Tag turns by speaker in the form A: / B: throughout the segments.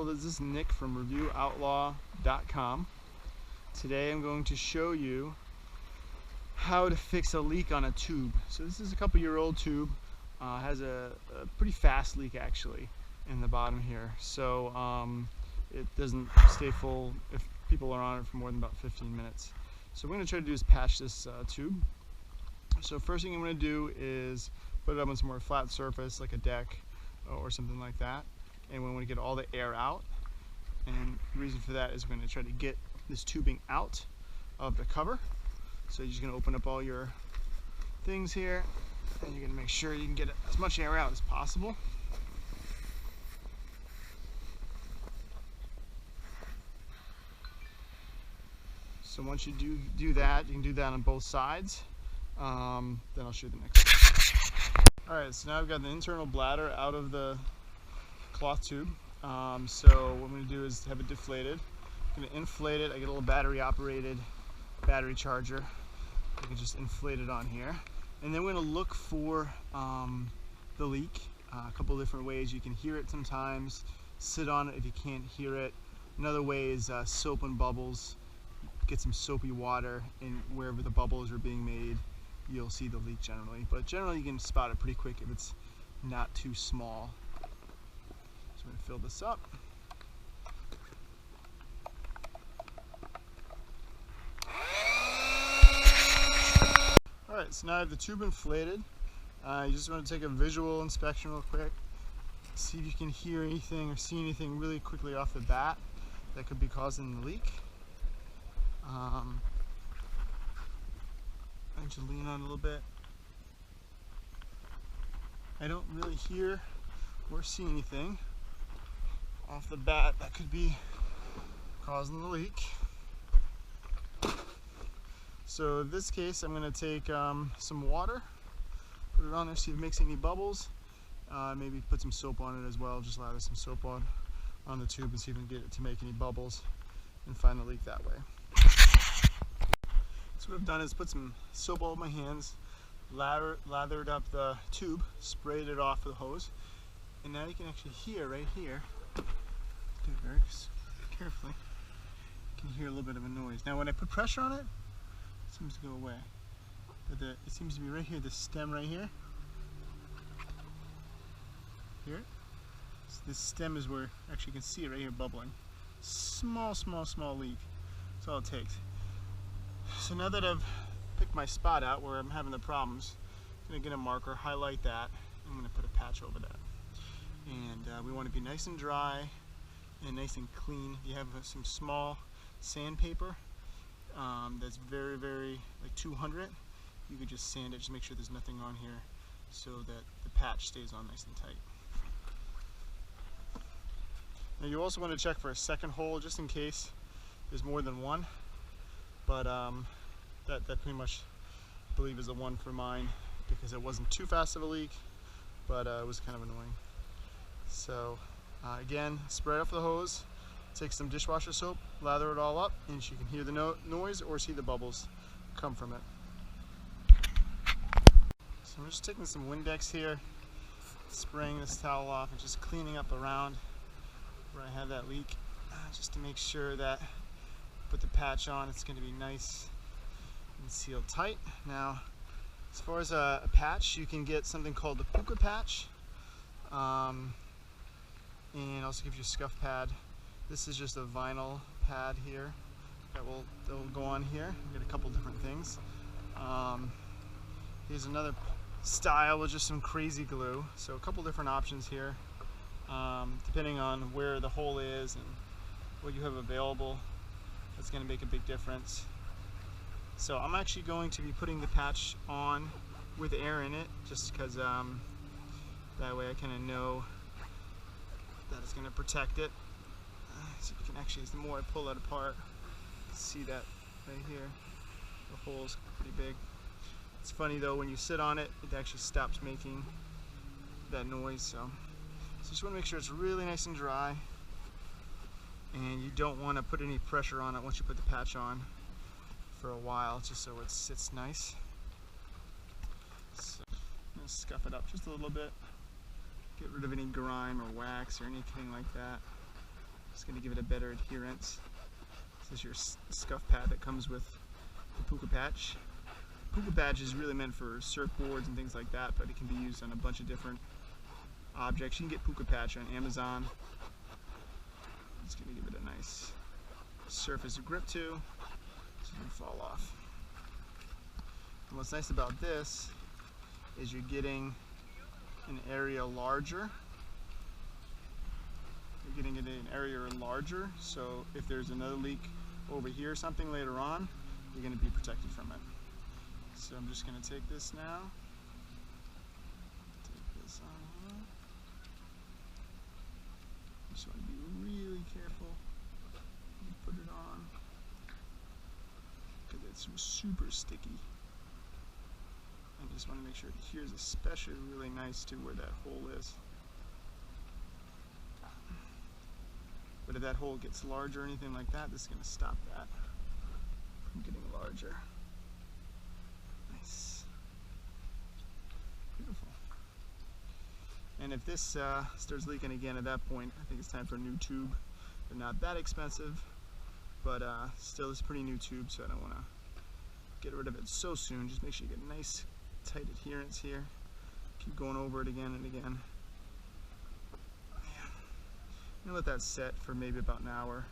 A: Hello, this is Nick from ReviewOutlaw.com. Today I'm going to show you how to fix a leak on a tube. So this is a couple-year-old tube. Has a pretty fast leak actually in the bottom here. So it doesn't stay full if people are on it for more than about 15 minutes. So what we're going to try to do is patch this tube. So first thing I'm going to do is put it up on some more flat surface like a deck or something like that. And we want to get all the air out, and the reason for that is we're going to try to get this tubing out of the cover. So you're just going to open up all your things here, and you're going to make sure you can get as much air out as possible. So once you do that, you can do that on both sides. Then I'll show you the next one. Alright, so now I've got the internal bladder out of the cloth tube. So what I'm going to do is have it deflated. I'm going to inflate it. I get a little battery operated battery charger. I can just inflate it on here. And then we're going to look for the leak. A couple different ways. You can hear it sometimes. Sit on it if you can't hear it. Another way is soap and bubbles. Get some soapy water, and wherever the bubbles are being made, you'll see the leak generally. But generally you can spot it pretty quick if it's not too small. So I'm going to fill this up. Alright, so now I have the tube inflated. You just want to take a visual inspection real quick. See if you can hear anything or see anything really quickly off the bat that could be causing the leak. I should lean on a little bit. I don't really hear or see anything off the bat that could be causing the leak. So in this case, I'm going to take some water, put it on there, see if it makes any bubbles. Maybe put some soap on it as well. Just lather some soap on the tube and see if we can get it to make any bubbles and find the leak that way. So what I've done is put some soap all over my hands, lathered up the tube, sprayed it off with the hose, and now you can actually hear right here, do it very carefully, you can hear a little bit of a noise. Now when I put pressure on it, it seems to go away. But it seems to be right here, the stem right here. Hear it? So this stem is where, actually you can see it right here bubbling. Small leak. That's all it takes. So now that I've picked my spot out where I'm having the problems, I'm going to get a marker, highlight that, and I'm going to put a patch over that. And we want to be nice and dry and nice and clean. If you have some small sandpaper that's very, like 200, you could just sand it, just make sure there's nothing on here so that the patch stays on nice and tight. Now you also want to check for a second hole just in case there's more than one. But that pretty much, I believe, is the one for mine because it wasn't too fast of a leak, but it was kind of annoying. So again, spray it off the hose, take some dishwasher soap, lather it all up, and you can hear the noise or see the bubbles come from it. So I'm just taking some Windex here, spraying this towel off and just cleaning up around where I have that leak, just to make sure that put the patch on, it's going to be nice and sealed tight. Now, as far as a patch, you can get something called the puka patch, and also give you a scuff pad. This is just a vinyl pad here that will go on here. You get a couple different things. Here's another style with just some crazy glue. So a couple different options here, depending on where the hole is and what you have available. That's going to make a big difference. So I'm actually going to be putting the patch on with air in it, just because that way I kind of know that it's going to protect it. So you can actually, the more I pull that apart, you can see that right here. The hole's pretty big. It's funny though, when you sit on it, it actually stops making that noise. So just want to make sure it's really nice and dry. And you don't want to put any pressure on it once you put the patch on for a while, just so it sits nice. So I'm going to scuff it up just a little bit, get rid of any grime or wax or anything like that. It's going to give it a better adherence. This is your scuff pad that comes with the puka patch. Puka patch is really meant for surfboards and things like that, but it can be used on a bunch of different objects. You can get puka patch on Amazon. It's going to give it a nice surface grip too, so it doesn't fall off. And what's nice about this is you're getting an area larger. You're getting it in an area larger, so if there's another leak over here or something later on, you're going to be protected from it. So I'm just going to take this now. Take this on here. Just want to be really careful when you put it on, because it's super sticky. I just want to make sure it adheres especially really nice to where that hole is. But if that hole gets larger or anything like that, this is going to stop that from getting larger. Nice. Beautiful. And if this starts leaking again at that point, I think it's time for a new tube. They're not that expensive, but still it's a pretty new tube, so I don't want to get rid of it so soon. Just make sure you get nice tight adherence here. Keep going over it again and again. And let that set for maybe about an hour,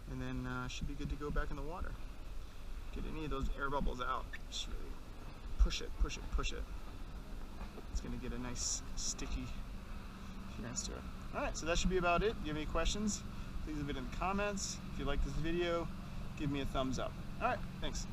A: and then should be good to go back in the water. Get any of those air bubbles out. Just really push it, push it, push it. It's going to get a nice sticky adherence to it. Alright, so that should be about it. If you have any questions, please leave it in the comments. If you like this video, give me a thumbs up. Alright, thanks.